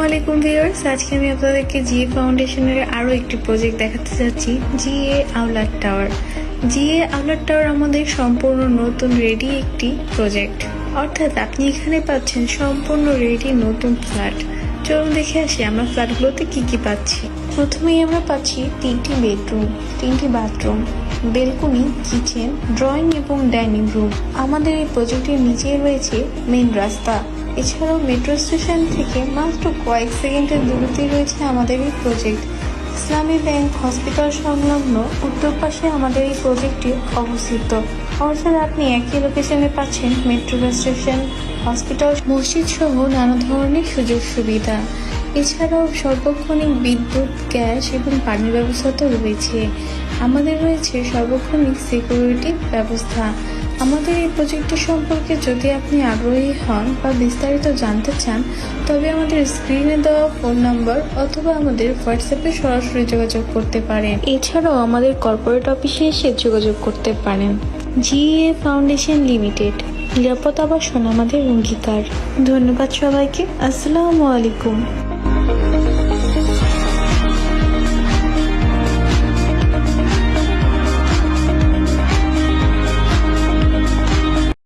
আলাইকুম ভিউয়ার্স, আজকে আমি আপনাদেরকে জিএ ফাউন্ডেশনের আরও একটি প্রজেক্ট দেখাতে যাচ্ছি, জিএ আউলার টাওয়ার। জিএ আউলার টাওয়ার আমাদের সম্পূর্ণ নতুন রেডি একটি প্রজেক্ট, অর্থাৎ আপনি এখানে পাচ্ছেন সম্পূর্ণ রেডি নতুন ফ্ল্যাট। চলুন দেখে আসি আমরা ফ্ল্যাটগুলোতে কি কি পাচ্ছি। প্রথমেই আমরা পাচ্ছি 3টি বেডরুম, 3টি বাথরুম, বেলকনি, কিচেন, ড্রয়িং এবং ডাইনিং রুম। আমাদের এই প্রজেক্টের নিচেই রয়েছে মেইন রাস্তা। এছাড়াও মেট্রো স্টেশন থেকে মাত্র কয়েক সেকেন্ডের দূরত্বেই রয়েছে আমাদের এই প্রজেক্ট। ইসলামী ব্যাংক হসপিটাল সংলগ্ন উত্তর পাশে আমাদের এই প্রজেক্টটি অবস্থিত, অর্থাৎ আপনি একই লোকেশনে পাচ্ছেন মেট্রো স্টেশন, হসপিটাল, মসজিদ সহ নানা ধরনের সুযোগ সুবিধা। এছাড়াও সার্বক্ষণিক বিদ্যুৎ, গ্যাস এবং পানির ব্যবস্থা তো রয়েছে। আমাদের রয়েছে সার্বক্ষণিক সিকিউরিটি ব্যবস্থা। আমাদের এই প্রজেক্টটি সম্পর্কে যদি আপনি আগ্রহী হন বা বিস্তারিত জানতে চান, তবে আমাদের স্ক্রিনে দেওয়া ফোন নাম্বার অথবা আমাদের হোয়াটসঅ্যাপে সরাসরি যোগাযোগ করতে পারেন। এছাড়াও আমাদের কর্পোরেট অফিসে এসে যোগাযোগ করতে পারেন। জিএ ফাউন্ডেশন লিমিটেড, নিরাপদ আবাসন আমাদের অঙ্গীকার। ধন্যবাদ সবাইকে। আসসালামু আলাইকুম।